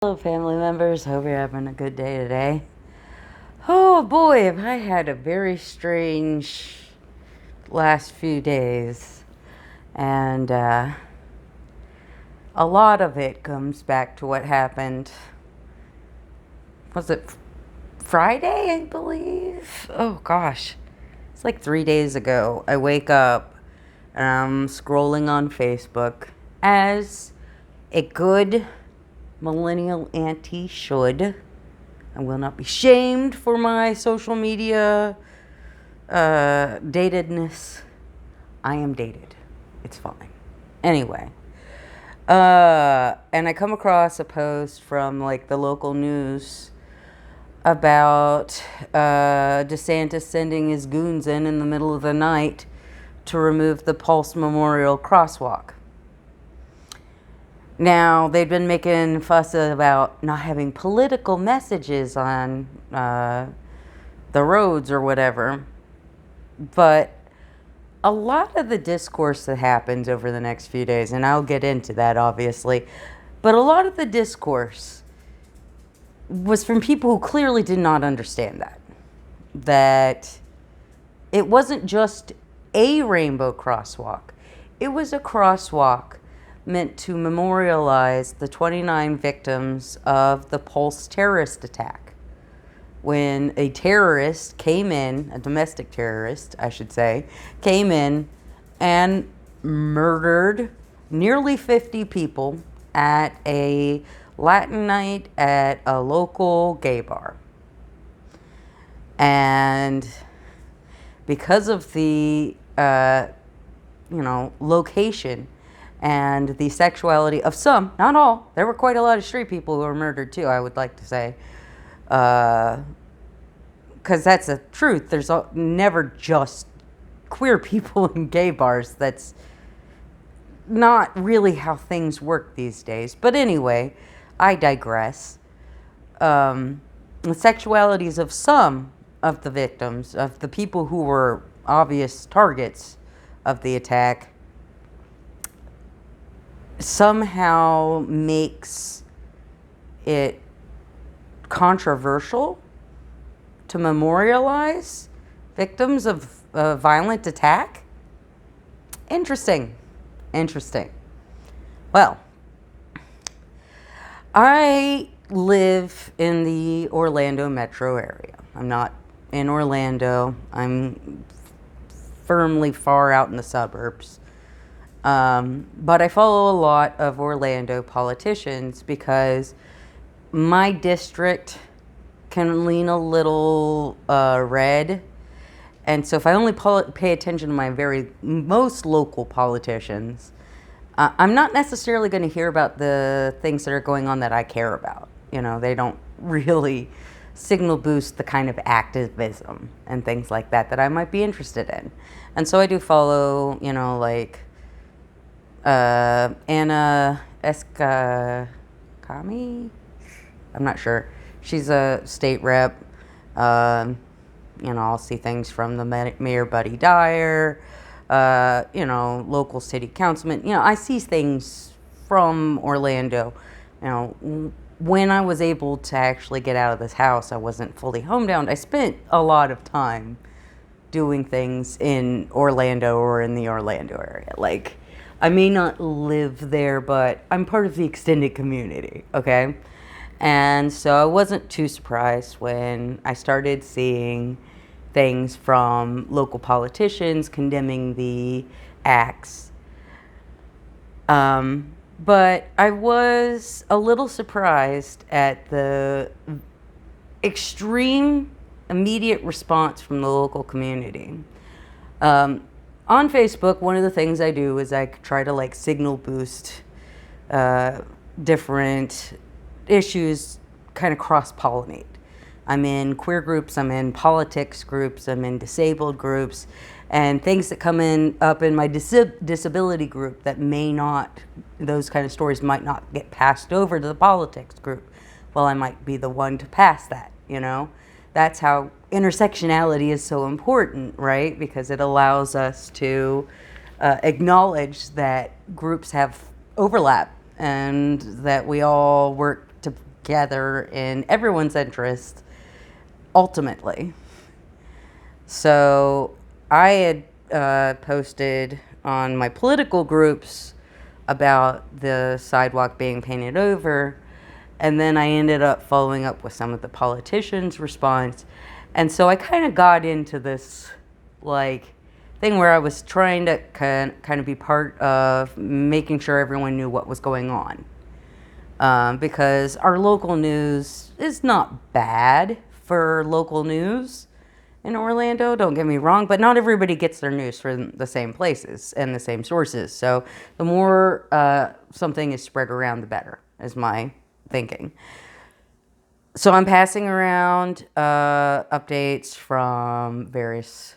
Hello, family members. Hope you're having a good day today. Oh boy, have I had a very strange last few days. And a lot of it comes back to what happened. Was it Friday, I believe? Oh gosh. It's like 3 days ago. I wake up and I'm scrolling on Facebook as a good millennial auntie should. I will not be shamed for my social media datedness. I am dated. It's fine. Anyway, and I come across a post from like the local news about DeSantis sending his goons in the middle of the night to remove the Pulse Memorial Crosswalk. Now, they'd been making fuss about not having political messages on the roads or whatever, but a lot of the discourse that happens over the next few days, and I'll get into that obviously, but a lot of the discourse was from people who clearly did not understand that it wasn't just a rainbow crosswalk, it was a crosswalk meant to memorialize the 29 victims of the Pulse terrorist attack. When a terrorist came in, a domestic terrorist, I should say, came in and murdered nearly 50 people at a Latin night at a local gay bar. And because of the, location and the sexuality of some, not all, there were quite a lot of straight people who were murdered too, I would like to say. Because that's the truth. There's never just queer people in gay bars. That's not really how things work these days. But anyway, I digress. The sexualities of some of the victims, of the people who were obvious targets of the attack, somehow makes it controversial to memorialize victims of a violent attack? Interesting. Well, I live in the Orlando metro area. I'm not in Orlando. I'm firmly far out in the suburbs. But I follow a lot of Orlando politicians because my district can lean a little red. And so if I only pay attention to my very most local politicians, I'm not necessarily going to hear about the things that are going on that I care about. You know, they don't really signal boost the kind of activism and things like that I might be interested in. And so I do follow, like Anna Escacami? I'm not sure. She's a state rep. I'll see things from the Mayor Buddy Dyer, local city councilman. I see things from Orlando. When I was able to actually get out of this house, I wasn't fully homebound. I spent a lot of time doing things in Orlando or in the Orlando area. Like, I may not live there, but I'm part of the extended community, okay? And so I wasn't too surprised when I started seeing things from local politicians condemning the acts. But I was a little surprised at the extreme immediate response from the local community. On Facebook, one of the things I do is I try to signal boost different issues, kind of cross-pollinate. I'm in queer groups, I'm in politics groups, I'm in disabled groups, and things that come up in my disability group that those kind of stories might not get passed over to the politics group. Well, I might be the one to pass that, That's how intersectionality is so important, right? Because it allows us to acknowledge that groups have overlap and that we all work together in everyone's interest, ultimately. So I had posted on my political groups about the sidewalk being painted over, and then I ended up following up with some of the politicians' response. And so I kind of got into this like thing where I was trying to kind of be part of making sure everyone knew what was going on. Because our local news is not bad for local news in Orlando, don't get me wrong, but not everybody gets their news from the same places and the same sources. So the more something is spread around, the better, is my thinking. So I'm passing around updates from various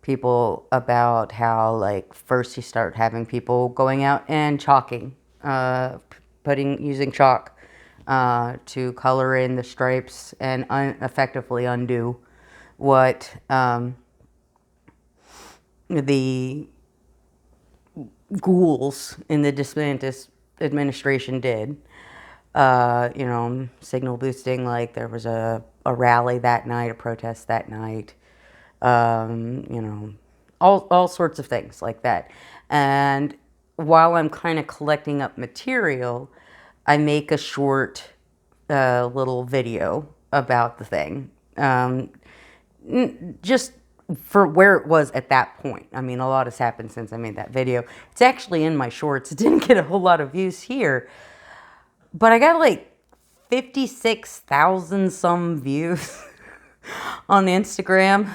people about how, like, first you start having people going out and chalking, using chalk to color in the stripes and effectively undo what the ghouls in the DeSantis administration did. Signal boosting, like there was a rally that night, a protest that night, all sorts of things like that. And while I'm kind of collecting up material, I make a short little video about the thing. Just for where it was at that point. I mean, a lot has happened since I made that video. It's actually in my shorts. It didn't get a whole lot of views here, but I got like 56,000 some views on Instagram.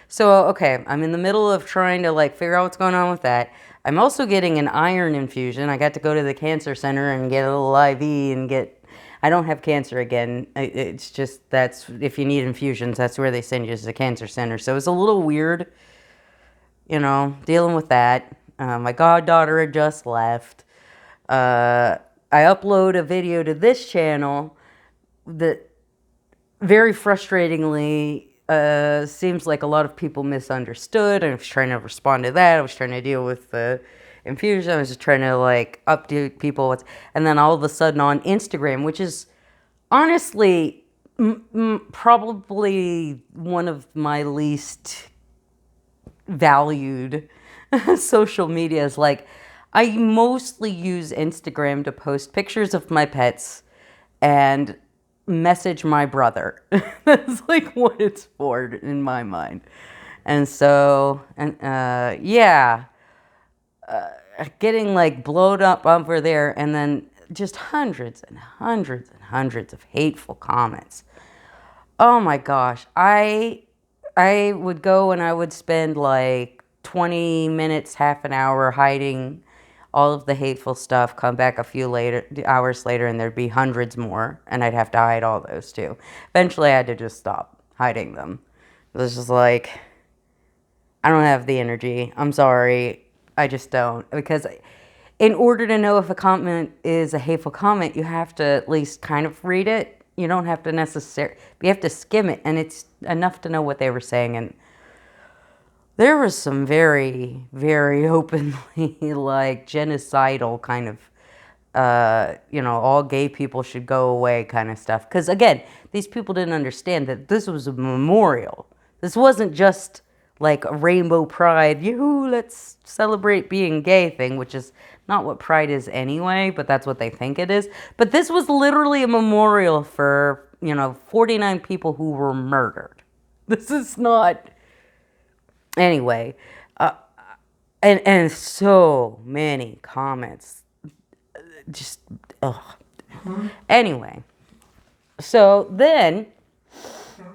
So, okay, I'm in the middle of trying to like figure out what's going on with that. I'm also getting an iron infusion. I got to go to the cancer center and get a little IV and I don't have cancer again. It's just, that's, if you need infusions, that's where they send you, to the cancer center. So it's a little weird, dealing with that. My goddaughter had just left. I upload a video to this channel that very frustratingly seems like a lot of people misunderstood. I was trying to respond to that. I was trying to deal with the infusion. I was just trying to like update people. And then all of a sudden on Instagram, which is honestly probably one of my least valued social medias, like I mostly use Instagram to post pictures of my pets and message my brother. That's like what it's for in my mind. And so, getting like blowed up over there, and then just hundreds and hundreds and hundreds of hateful comments. Oh my gosh. I would go and I would spend like 20 minutes, half an hour hiding all of the hateful stuff, come back a few hours later, and there'd be hundreds more, and I'd have to hide all those too. Eventually, I had to just stop hiding them. It was just like, I don't have the energy. I'm sorry. I just don't. Because in order to know if a comment is a hateful comment, you have to at least kind of read it. You don't have to you have to skim it, and it's enough to know what they were saying. And there was some very, very openly like genocidal kind of, all gay people should go away kind of stuff. Because again, these people didn't understand that this was a memorial. This wasn't just like a rainbow pride, let's celebrate being gay thing, which is not what pride is anyway, but that's what they think it is. But this was literally a memorial for, 49 people who were murdered. This is not... Anyway, and so many comments, just, ugh. Anyway, so then,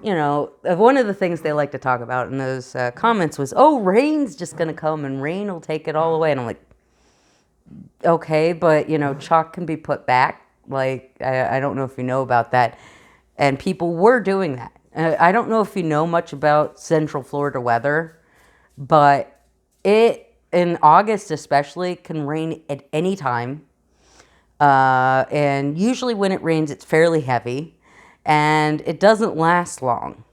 one of the things they like to talk about in those comments was, oh, rain's just going to come and rain will take it all away. And I'm like, okay, but, chalk can be put back. Like, I don't know if you know about that. And people were doing that. I don't know if you know much about Central Florida weather, but it, in August especially, can rain at any time. And usually when it rains, it's fairly heavy. And it doesn't last long.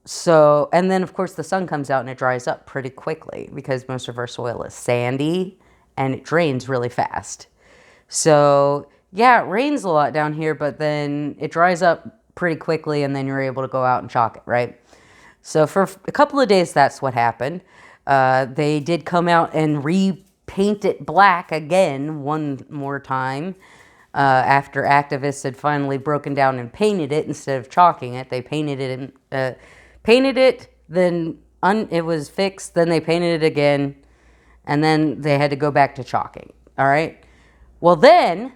So, and then of course the sun comes out and it dries up pretty quickly because most of our soil is sandy and it drains really fast. So yeah, it rains a lot down here, but then it dries up pretty quickly and then you're able to go out and chalk it, right? So for a couple of days, that's what happened. They did come out and repaint it black again one more time. After activists had finally broken down and painted it instead of chalking it, they painted it then it was fixed, then they painted it again, and then they had to go back to chalking. All right. Well, then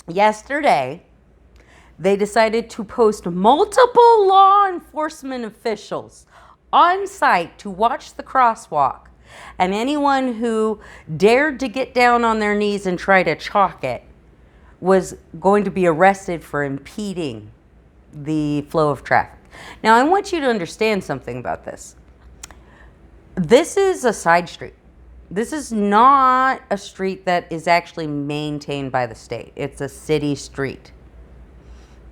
yesterday, they decided to post multiple law enforcement officials on site to watch the crosswalk. And anyone who dared to get down on their knees and try to chalk it was going to be arrested for impeding the flow of traffic. Now, I want you to understand something about this. This is a side street. This is not a street that is actually maintained by the state. It's a city street.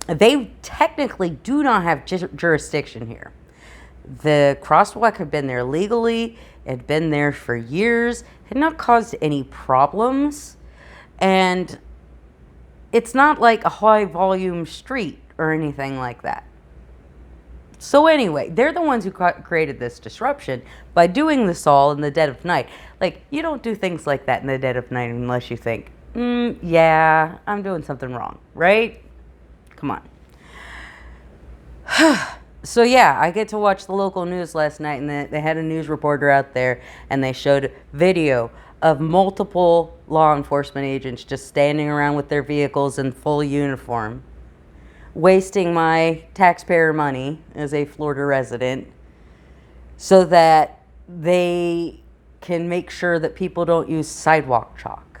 They technically do not have jurisdiction here. The crosswalk had been there legally, it had been there for years, had not caused any problems, and it's not like a high volume street or anything like that. So anyway, they're the ones who created this disruption by doing this all in the dead of night. Like, you don't do things like that in the dead of night unless you think, yeah, I'm doing something wrong, right? Come on. So yeah, I get to watch the local news last night, and they had a news reporter out there, and they showed video of multiple law enforcement agents just standing around with their vehicles in full uniform, wasting my taxpayer money as a Florida resident so that they can make sure that people don't use sidewalk chalk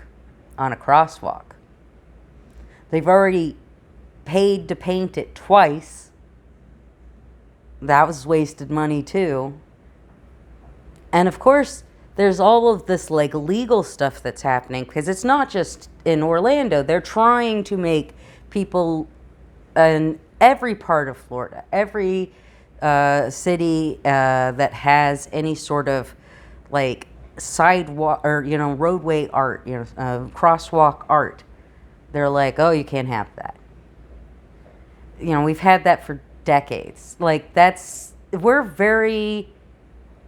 on a crosswalk. They've already paid to paint it twice. That was wasted money too. And of course, there's all of this like legal stuff that's happening, because it's not just in Orlando. They're trying to make people in every part of Florida, every city that has any sort of like sidewalk or, roadway art, crosswalk art. They're like, oh, you can't have that. We've had that for decades. Like, we're a very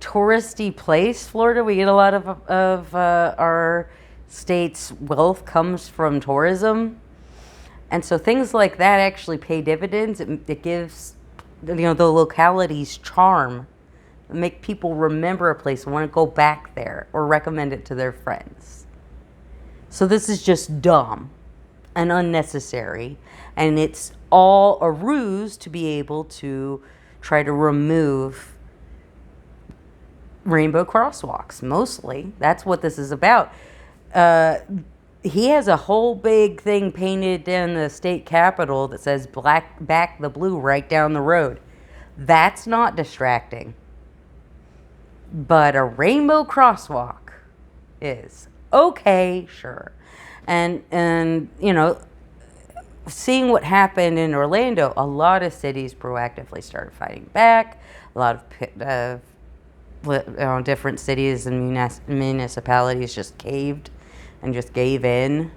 touristy place, Florida. We get a lot of our state's wealth comes from tourism. And so things like that actually pay dividends. It gives, the locality's charm, make people remember a place and want to go back there or recommend it to their friends. So this is just dumb and unnecessary, and it's all a ruse to be able to try to remove rainbow crosswalks. Mostly, that's what this is about. He has a whole big thing painted in the state capitol that says "Black back the blue" right down the road. That's not distracting. But a rainbow crosswalk is. Okay, sure. And seeing what happened in Orlando, a lot of cities proactively started fighting back. A lot of different cities and municipalities just caved and just gave in,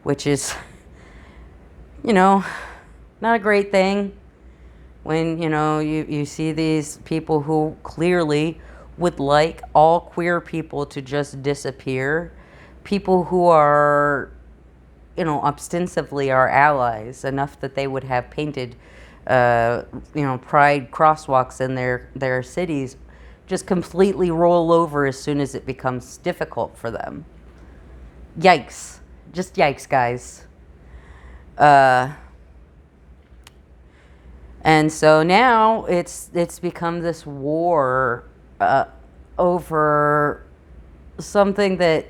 which is, not a great thing when, you see these people who clearly would like all queer people to just disappear, people who are, ostensibly our allies, enough that they would have painted, pride crosswalks in their cities, just completely roll over as soon as it becomes difficult for them. Yikes. Just yikes, guys. And so now it's become this war over something that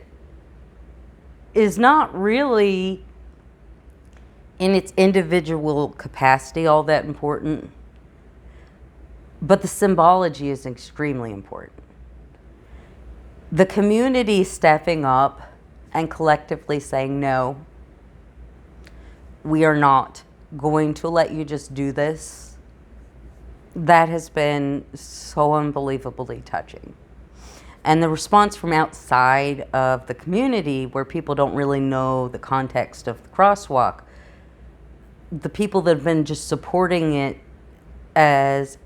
is not really in its individual capacity all that important, but the symbology is extremely important. The community stepping up and collectively saying, no, we are not going to let you just do this. That has been so unbelievably touching. And the response from outside of the community, where people don't really know the context of the crosswalk, the people that have been just supporting it as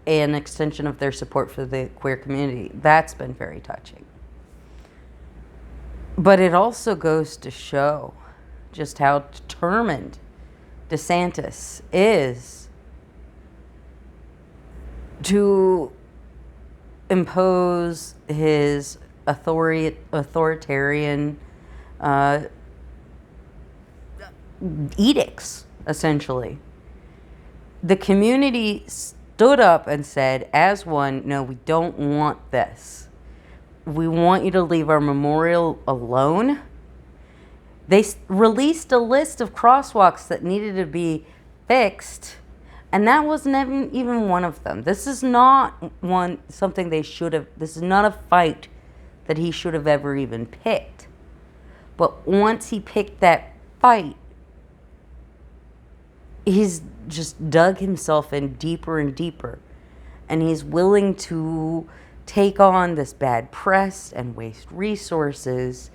an extension of their support for the queer community, that's been very touching. But it also goes to show just how determined DeSantis is to impose his authoritarian edicts, essentially. The community stood up and said, as one, no, we don't want this. We want you to leave our memorial alone. They released a list of crosswalks that needed to be fixed, and that wasn't even one of them. This is not something they should have, this is not a fight that he should have ever even picked. But once he picked that fight, he's just dug himself in deeper and deeper, and he's willing to take on this bad press and waste resources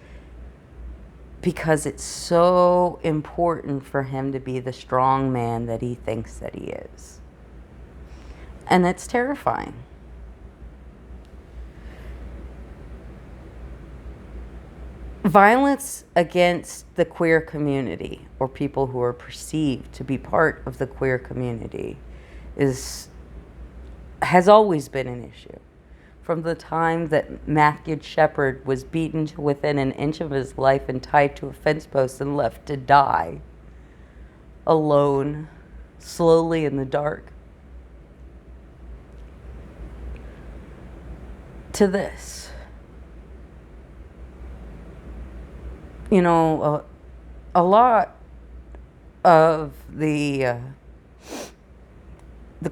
because it's so important for him to be the strong man that he thinks that he is. And it's terrifying. Violence against the queer community, or people who are perceived to be part of the queer community, has always been an issue. From the time that Matthew Shepard was beaten to within an inch of his life and tied to a fence post and left to die alone, slowly in the dark, to this. You know, a lot of the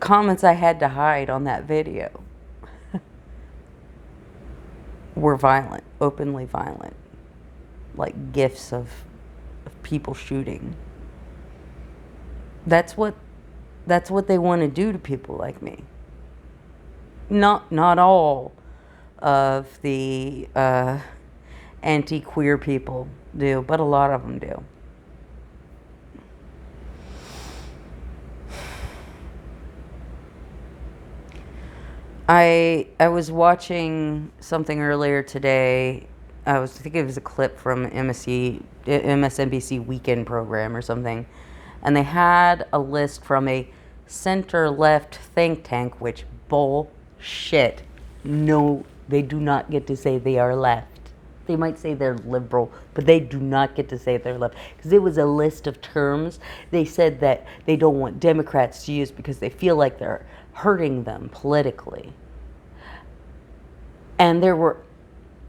comments I had to hide on that video were violent, openly violent, like gifs of people shooting. That's what they want to do to people like me. Not all of the anti-queer people do, but a lot of them do. I was watching something earlier today. I think it was a clip from MSNBC Weekend program or something. And they had a list from a center-left think tank, which bullshit. No, they do not get to say they are left. They might say they're liberal, but they do not get to say they're left. Because it was a list of terms they said that they don't want Democrats to use because they feel like they're hurting them politically. And there were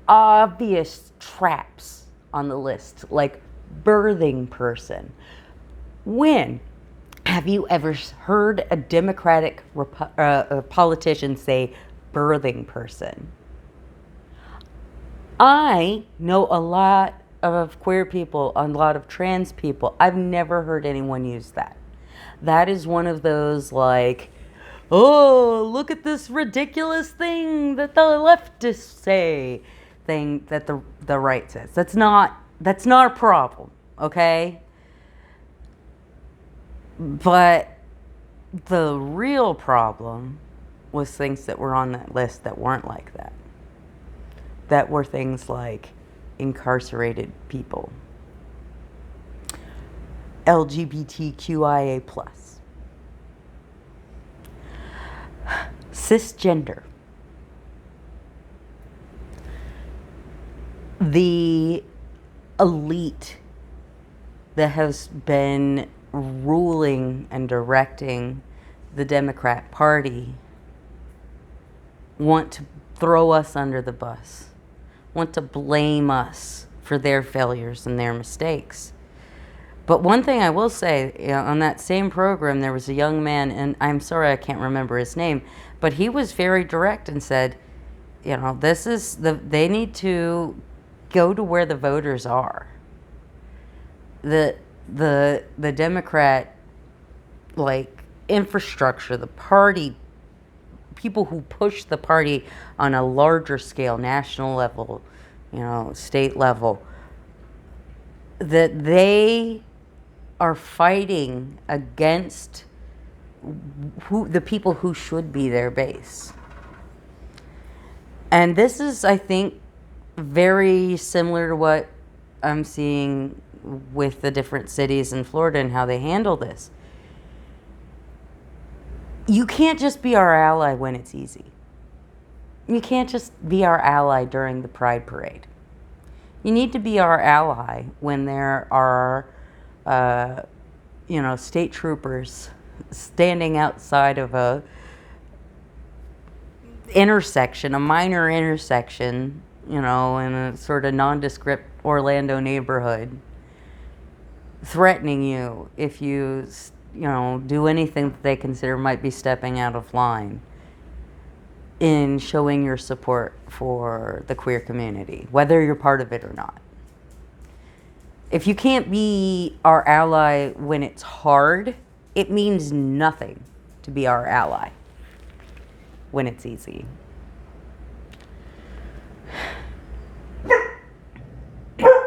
obvious traps on the list, like birthing person. When have you ever heard a Democratic politician say birthing person? I know a lot of queer people, a lot of trans people. I've never heard anyone use that. That is one of those, like, oh, look at this ridiculous thing that the leftists say, thing that the right says. That's not a problem, okay? But the real problem was things that were on that list that weren't like that. That were things like incarcerated people, LGBTQIA+, cisgender, the elite that has been ruling and directing the Democrat Party want to throw us under the bus, want to blame us for their failures and their mistakes. But one thing I will say, on that same program, there was a young man, and I'm sorry I can't remember his name, but he was very direct and said, they need to go to where the voters are. The Democrat, like, infrastructure, the party people who push the party on a larger scale, national level, state level, that they are fighting against the people who should be their base. And this is, I think, very similar to what I'm seeing with the different cities in Florida and how they handle this. You can't just be our ally when it's easy. You can't just be our ally during the Pride Parade. You need to be our ally when there are, state troopers standing outside of a minor intersection, in a sort of nondescript Orlando neighborhood, threatening you if you, do anything that they consider might be stepping out of line in showing your support for the queer community, whether you're part of it or not. If you can't be our ally when it's hard, it means nothing to be our ally when it's easy.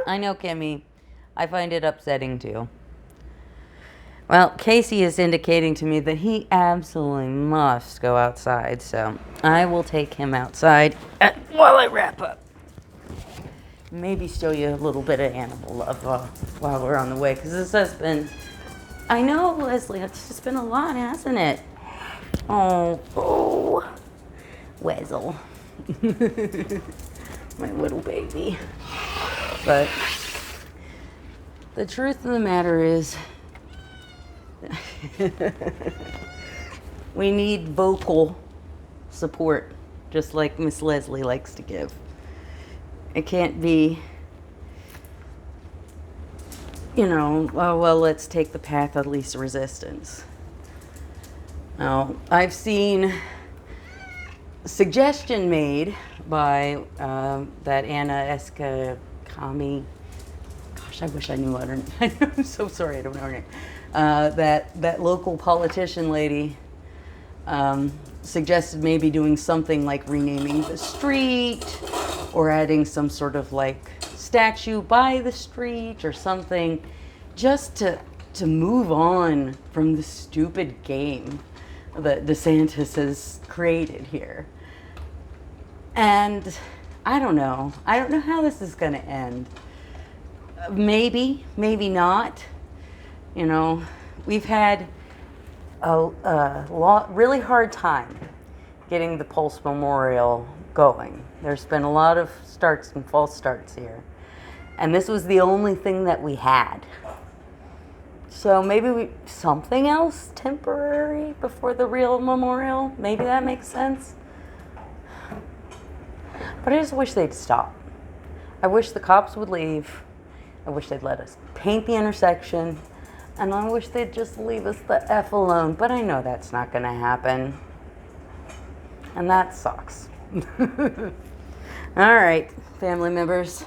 I know, Kimmy. I find it upsetting too. Well, Casey is indicating to me that he absolutely must go outside, so I will take him outside while I wrap up. Maybe show you a little bit of animal love while we're on the way, because this has been, I know, Leslie, it's just been a lot, hasn't it? Oh, Weasel. My little baby. But the truth of the matter is, we need vocal support, just like Miss Leslie likes to give. It can't be, well, let's take the path of least resistance. Now, I've seen a suggestion made by that Anna Eskakami. Gosh, I wish I knew her name. I'm so sorry, I don't know her name. That local politician lady suggested maybe doing something like renaming the street or adding some sort of like statue by the street or something, just to move on from the stupid game that DeSantis has created here. And I don't know how this is going to end. Maybe not. We've had a really hard time getting the Pulse Memorial going. There's been a lot of starts and false starts here. And this was the only thing that we had. So maybe something else temporary before the real memorial. Maybe that makes sense. But I just wish they'd stop. I wish the cops would leave. I wish they'd let us paint the intersection. And I wish they'd just leave us the F alone. But I know that's not going to happen. And that sucks. All right, family members.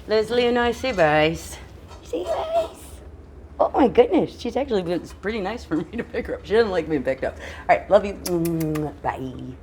Leslie and I say bye. Say bye. Oh my goodness, she's actually been pretty nice for me to pick her up. She doesn't like being picked up. All right, love you. Bye.